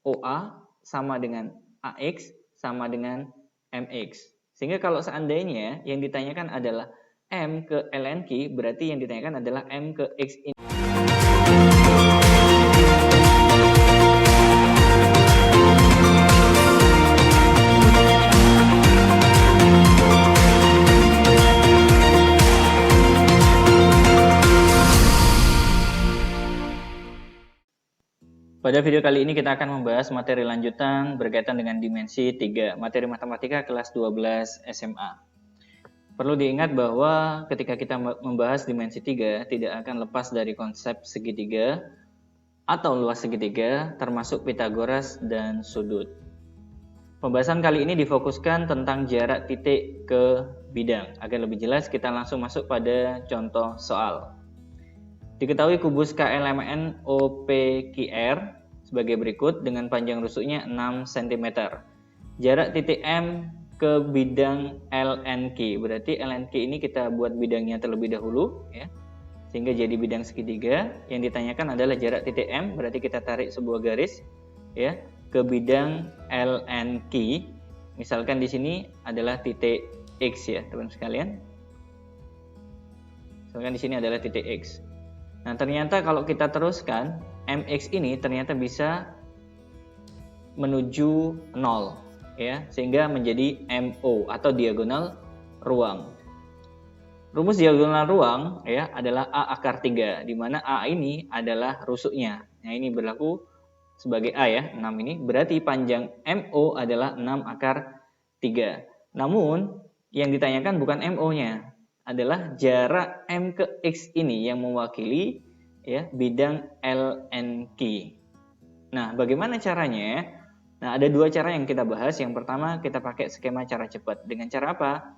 OA sama dengan AX sama dengan MX. Sehingga kalau seandainya yang ditanyakan adalah M ke ln Q, berarti yang ditanyakan adalah M ke X ini. Pada video kali ini kita akan membahas materi lanjutan berkaitan dengan dimensi 3, materi matematika kelas 12 SMA. Perlu diingat bahwa ketika kita membahas dimensi 3, tidak akan lepas dari konsep segitiga atau luas segitiga, termasuk Pitagoras dan sudut. Pembahasan kali ini difokuskan tentang jarak titik ke bidang. Agar lebih jelas, kita langsung masuk pada contoh soal. Diketahui kubus KLMN OPQR sebagai berikut dengan panjang rusuknya 6 cm. Jarak titik M ke bidang LNQ. Berarti LNQ ini kita buat bidangnya terlebih dahulu ya. Sehingga jadi bidang segitiga. Yang ditanyakan adalah jarak titik M, berarti kita tarik sebuah garis ya ke bidang LNQ. Misalkan di sini adalah titik X ya, teman-teman sekalian. Misalkan di sini adalah titik X. Nah, ternyata kalau kita teruskan, MX ini ternyata bisa menuju 0 ya, sehingga menjadi MO atau diagonal ruang. Rumus diagonal ruang ya adalah A akar 3, di mana A ini adalah rusuknya. Nah, ini berlaku sebagai A ya, 6 ini. Berarti panjang MO adalah 6 akar 3. Namun, yang ditanyakan bukan MO-nya, adalah jarak M ke X ini yang mewakili ya bidang LNQ. Nah, bagaimana caranya? Nah, ada dua cara yang kita bahas. Yang pertama, kita pakai skema cara cepat. Dengan cara apa?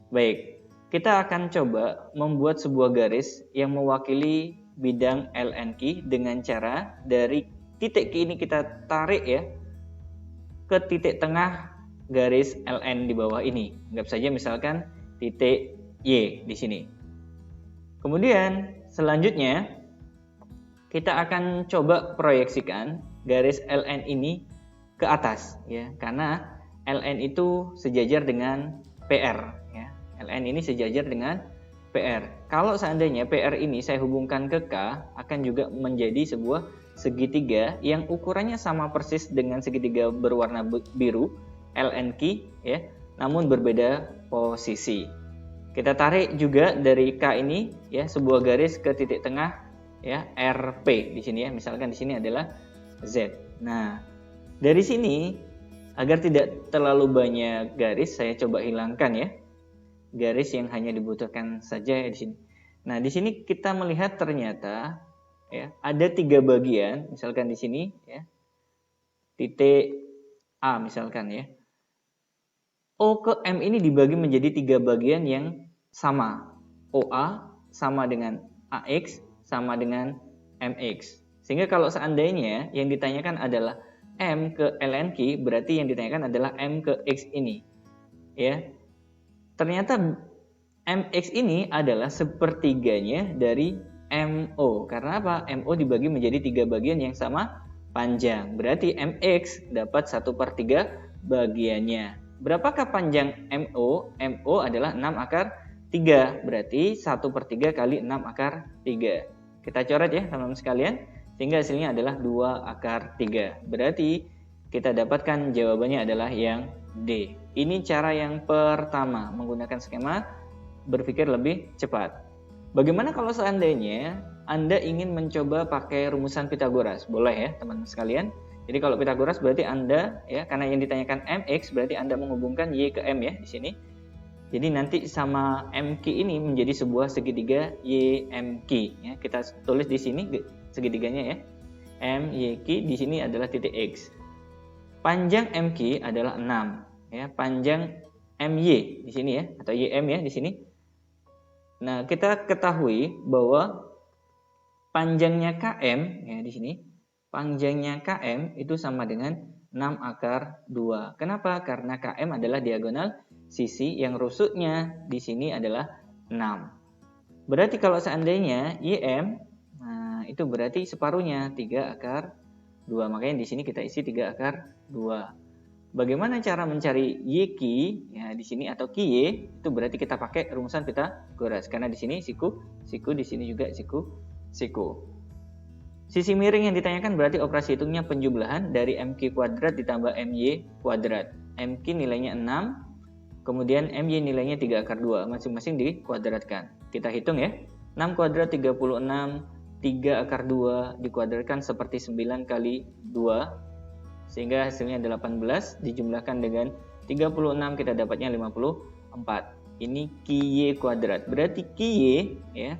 Baik, kita akan coba membuat sebuah garis yang mewakili bidang LNQ dengan cara dari titik Q ini kita tarik ya ke titik tengah garis LN di bawah ini. Anggap saja misalkan titik Y di sini. Kemudian selanjutnya kita akan coba proyeksikan garis LN ini ke atas ya, karena LN itu sejajar dengan PR ya. LN ini sejajar dengan PR. Kalau seandainya PR ini saya hubungkan ke K, akan juga menjadi sebuah segitiga yang ukurannya sama persis dengan segitiga berwarna biru LNQ ya, namun berbeda posisi. Kita tarik juga dari K ini ya sebuah garis ke titik tengah ya RP di sini ya. Misalkan di sini adalah Z. Nah, dari sini agar tidak terlalu banyak garis, saya coba hilangkan ya garis yang hanya dibutuhkan saja ya di sini. Nah, di sini kita melihat ternyata ya ada 3 bagian. Misalkan di sini ya titik A misalkan ya. O ke M ini dibagi menjadi 3 bagian yang sama. OA sama dengan AX sama dengan MX. Sehingga kalau seandainya yang ditanyakan adalah M ke LNQ, berarti yang ditanyakan adalah M ke X ini. Ya. Ternyata MX ini adalah sepertiganya dari MO. Karena apa? MO dibagi menjadi 3 bagian yang sama panjang. Berarti MX dapat 1/3 bagiannya. Berapakah panjang MO? MO adalah 6 akar 3. Berarti 1/3 kali 6 akar 3. Kita coret ya teman-teman sekalian. Sehingga hasilnya adalah 2 akar 3. Berarti kita dapatkan jawabannya adalah yang D. Ini cara yang pertama, menggunakan skema berpikir lebih cepat. Bagaimana kalau seandainya Anda ingin mencoba pakai rumusan Pitagoras? Boleh ya teman-teman sekalian. Jadi kalau Pitagoras berarti Anda ya, karena yang ditanyakan MX berarti Anda menghubungkan Y ke M ya di sini. Jadi nanti sama MQ ini menjadi sebuah segitiga YMQ ya. Kita tulis di sini segitiganya ya. MYQ di sini adalah titik X. Panjang MQ adalah 6 ya. Panjang MY di sini ya atau YM ya di sini. Nah, kita ketahui bahwa panjangnya KM ya di sini. Panjangnya KM itu sama dengan 6 akar 2. Kenapa? Karena KM adalah diagonal sisi yang rusuknya di sini adalah 6. Berarti kalau seandainya YM, nah itu berarti separuhnya 3 akar 2. Makanya di sini kita isi 3 akar 2. Bagaimana cara mencari Y ki? Ya, di sini atau ki Y itu berarti kita pakai rumusan Pythagoras. Karena di sini siku, di sini juga siku. Sisi miring yang ditanyakan berarti operasi hitungnya penjumlahan dari MQ kuadrat ditambah MY kuadrat. MQ nilainya 6, kemudian MY nilainya 3 akar 2, masing-masing dikuadratkan. Kita hitung ya, 6 kuadrat 36, 3 akar 2 dikuadratkan seperti 9 kali 2, sehingga hasilnya 18, dijumlahkan dengan 36 kita dapatnya 54. Ini QY kuadrat, berarti QY ya,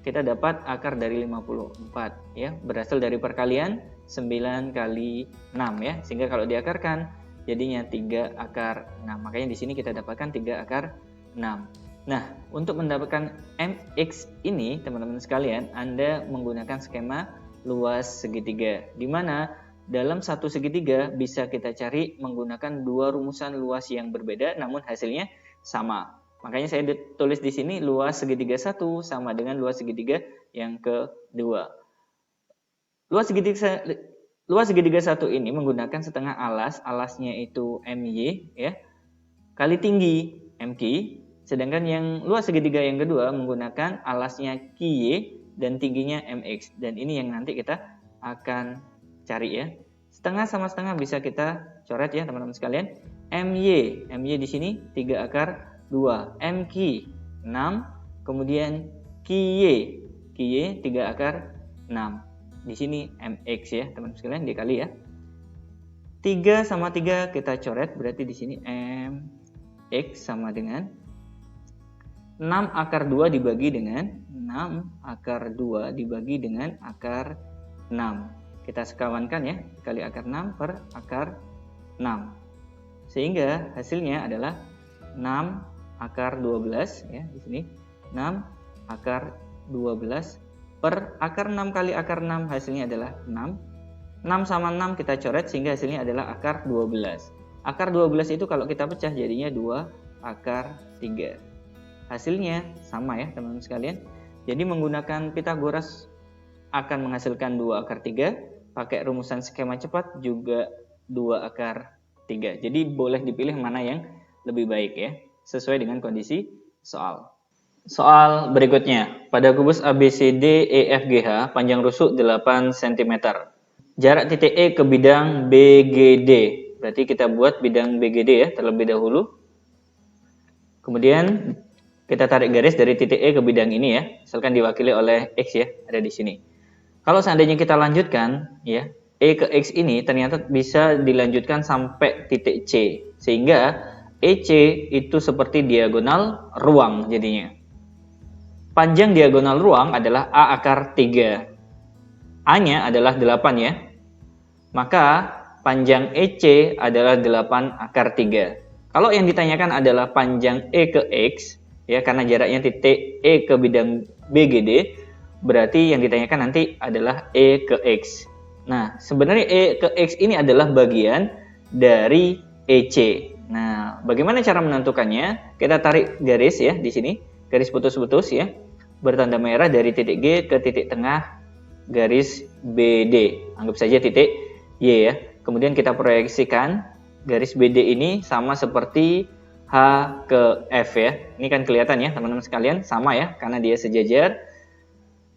kita dapat akar dari 54 ya, berasal dari perkalian 9 kali 6 ya, sehingga kalau diakarkan jadinya 3 akar 6. Makanya di sini kita dapatkan 3 akar 6. Nah, untuk mendapatkan MX ini teman-teman sekalian, Anda menggunakan skema luas segitiga, di mana dalam satu segitiga bisa kita cari menggunakan dua rumusan luas yang berbeda namun hasilnya sama. Makanya saya tulis di sini luas segitiga 1 sama dengan luas segitiga yang kedua. Luas segitiga 1 ini menggunakan setengah alas, alasnya itu MY ya, kali tinggi MQ, sedangkan yang luas segitiga yang kedua menggunakan alasnya QY dan tingginya MX. Dan ini yang nanti kita akan cari ya. Setengah sama setengah bisa kita coret ya teman-teman sekalian. MY di sini 3 akar 2, MQ 6, kemudian QY 3 akar 6. Di sini MX ya teman-teman sekalian, dikali ya. 3 sama 3 kita coret, berarti di sini MX sama dengan 6 akar 2 dibagi dengan 6 akar 2 dibagi dengan akar 6. Kita sekawankan ya, kali akar 6 per akar 6. Sehingga hasilnya adalah 6 akar 12 ya, di sini 6 akar 12 per akar 6 kali akar 6, hasilnya adalah 6. 6 sama 6 kita coret sehingga hasilnya adalah akar 12. Akar 12 itu kalau kita pecah jadinya 2 akar 3. Hasilnya sama ya teman-teman sekalian. Jadi menggunakan Pythagoras akan menghasilkan 2 akar 3, pakai rumusan skema cepat juga 2 akar 3. Jadi boleh dipilih mana yang lebih baik ya, sesuai dengan kondisi soal. Soal berikutnya, pada kubus ABCD EFGH panjang rusuk 8 cm. Jarak titik E ke bidang BGD. Berarti kita buat bidang BGD ya terlebih dahulu. Kemudian kita tarik garis dari titik E ke bidang ini ya, misalkan diwakili oleh X ya, ada di sini. Kalau seandainya kita lanjutkan ya, E ke X ini ternyata bisa dilanjutkan sampai titik C, sehingga EC itu seperti diagonal ruang jadinya. Panjang diagonal ruang adalah A akar 3. A-nya adalah 8 ya. Maka panjang EC adalah 8 akar 3. Kalau yang ditanyakan adalah panjang E ke X, ya karena jaraknya titik E ke bidang BGD, berarti yang ditanyakan nanti adalah E ke X. Nah, sebenarnya E ke X ini adalah bagian dari EC. Nah, bagaimana cara menentukannya? Kita tarik garis ya di sini, garis putus-putus ya, bertanda merah dari titik G ke titik tengah garis BD. Anggap saja titik Y ya. Kemudian kita proyeksikan garis BD ini sama seperti H ke F ya. Ini kan kelihatan ya teman-teman sekalian, sama ya karena dia sejajar.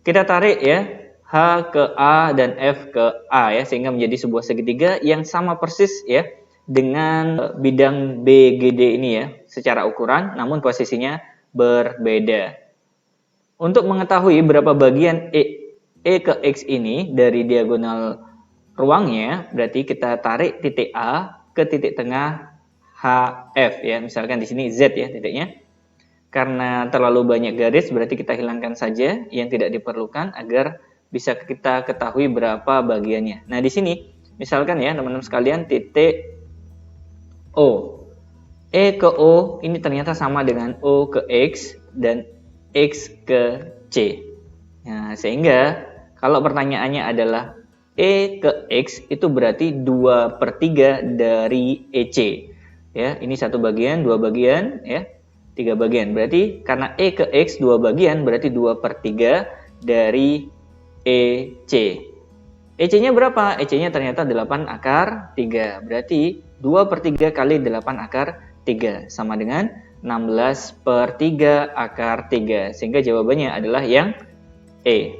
Kita tarik ya H ke A dan F ke A ya, sehingga menjadi sebuah segitiga yang sama persis ya dengan bidang BGD ini ya secara ukuran, namun posisinya berbeda. Untuk mengetahui berapa bagian E ke X ini dari diagonal ruangnya, berarti kita tarik titik A ke titik tengah HF ya, misalkan di sini Z ya titiknya. Karena terlalu banyak garis, berarti kita hilangkan saja yang tidak diperlukan agar bisa kita ketahui berapa bagiannya. Nah, di sini misalkan ya teman-teman sekalian, titik O. E ke O ini ternyata sama dengan O ke X dan X ke C. Nah, sehingga kalau pertanyaannya adalah E ke X itu berarti 2/3 dari EC. Ya, ini satu bagian, dua bagian, ya, 3 bagian. Berarti karena E ke X 2 bagian berarti 2/3 dari EC. EC-nya berapa? EC-nya ternyata 8 akar 3. Berarti 2/3 kali 8 akar 3 sama dengan 16/3 akar 3. Sehingga jawabannya adalah yang E.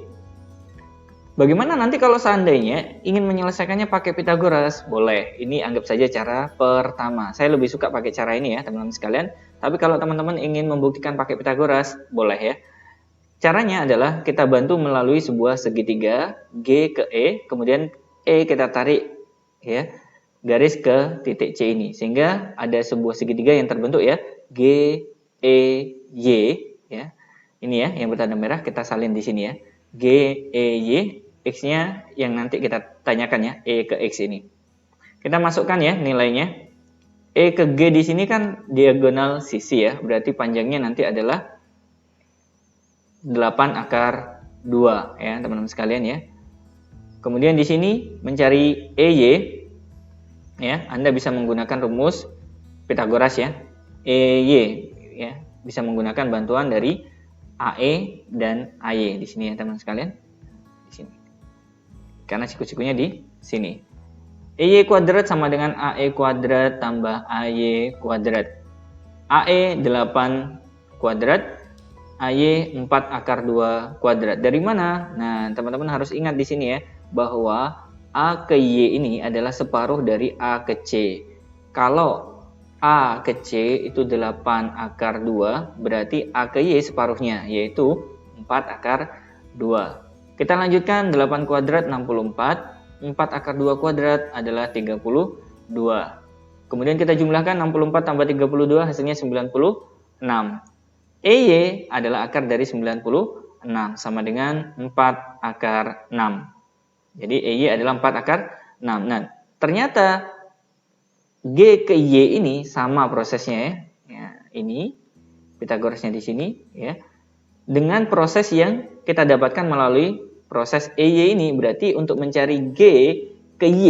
Bagaimana nanti kalau seandainya ingin menyelesaikannya pakai Pitagoras? Boleh, ini anggap saja cara pertama. Saya lebih suka pakai cara ini ya teman-teman sekalian. Tapi kalau teman-teman ingin membuktikan pakai Pitagoras, boleh ya. Caranya adalah kita bantu melalui sebuah segitiga G ke E, kemudian E kita tarik ya garis ke titik C ini. Sehingga ada sebuah segitiga yang terbentuk ya, G, E, Y ya. Ini ya yang bertanda merah, kita salin di sini ya. G, E, Y, X-nya yang nanti kita tanyakan ya, E ke X ini. Kita masukkan ya nilainya. E ke G di sini kan diagonal sisi ya, berarti panjangnya nanti adalah 8 akar 2 ya teman-teman sekalian ya. Kemudian di sini mencari EY ya, Anda bisa menggunakan rumus Pitagoras ya. EY ya, bisa menggunakan bantuan dari AE dan AY di sini ya teman-teman sekalian. Di sini. Karena siku-sikunya di sini. EY kuadrat sama dengan AE kuadrat tambah AY kuadrat. AE 8 kuadrat, AY 4 akar 2 kuadrat. Dari mana? Nah, teman-teman harus ingat di sini ya, bahwa A ke Y ini adalah separuh dari A ke C. Kalau A ke C itu 8 akar 2, berarti A ke Y separuhnya, yaitu 4 akar 2. Kita lanjutkan, 8 kuadrat 64, 4 akar 2 kuadrat adalah 32. Kemudian kita jumlahkan 64 tambah 32, hasilnya 96. EY adalah akar dari 96 sama dengan 4 akar 6. Jadi EY adalah 4 akar 6. Nah, ternyata G ke Y ini sama prosesnya ya. Ya, ini Pitagorasnya di sini ya. Dengan proses yang kita dapatkan melalui proses EY ini, berarti untuk mencari G ke Y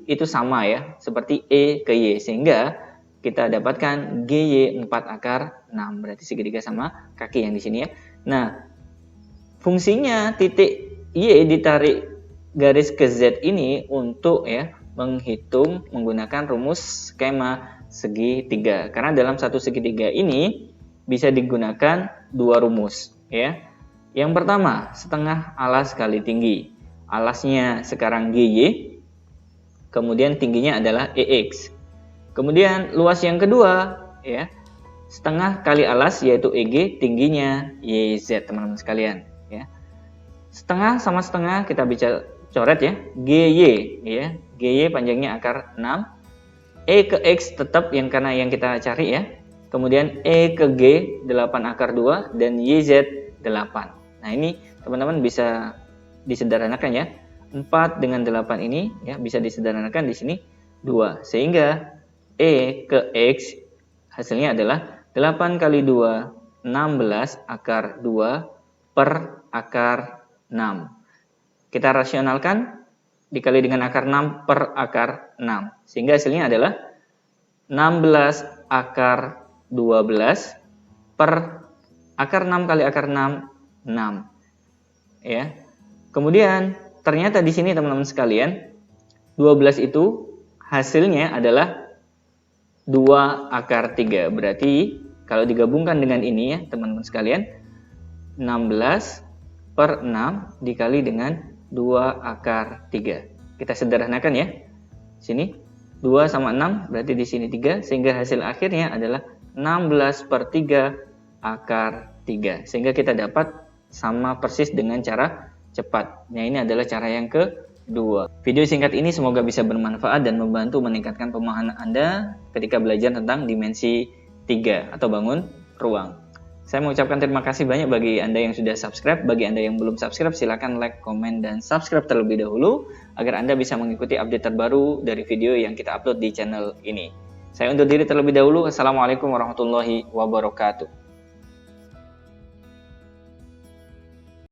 itu sama ya, seperti E ke Y, sehingga kita dapatkan GY 4 akar 6, berarti segitiga sama kaki yang di sini ya. Nah, fungsinya titik Y ditarik garis ke Z ini untuk ya menghitung menggunakan rumus skema segitiga. Karena dalam satu segitiga ini bisa digunakan dua rumus ya. Yang pertama, setengah alas kali tinggi. Alasnya sekarang GY, kemudian tingginya adalah EX. Kemudian luas yang kedua ya, setengah kali alas yaitu EG, tingginya YZ teman-teman sekalian ya. Setengah sama setengah kita bisa coret ya, GY ya. GY panjangnya akar 6. E ke X tetap yang karena yang kita cari ya. Kemudian E ke G 8 akar 2 dan YZ 8. Nah, ini teman-teman bisa disederhanakan ya. 4 dengan 8 ini ya bisa disederhanakan di sini 2. Sehingga E ke X hasilnya adalah 8 kali 2, 16 akar 2 per akar 6. Kita rasionalkan, dikali dengan akar 6 per akar 6. Sehingga hasilnya adalah 16 akar 12 per akar 6 kali akar 6, 6. Ya. Kemudian ternyata di sini teman-teman sekalian, 12 itu hasilnya adalah 2 akar 3. Berarti kalau digabungkan dengan ini ya teman-teman sekalian, 16 per 6 dikali dengan 2 akar 3. Kita sederhanakan ya. Sini 2 sama 6 berarti di sini 3, sehingga hasil akhirnya adalah 16 per 3 akar 3. Sehingga kita dapat sama persis dengan cara cepat. Nah, ini adalah cara yang kedua. Video singkat ini semoga bisa bermanfaat dan membantu meningkatkan pemahaman Anda ketika belajar tentang dimensi 3 atau bangun ruang. Saya mengucapkan terima kasih banyak bagi Anda yang sudah subscribe. Bagi Anda yang belum subscribe, silakan like, komen, dan subscribe terlebih dahulu agar Anda bisa mengikuti update terbaru dari video yang kita upload di channel ini. Saya undur diri terlebih dahulu. Assalamualaikum warahmatullahi wabarakatuh.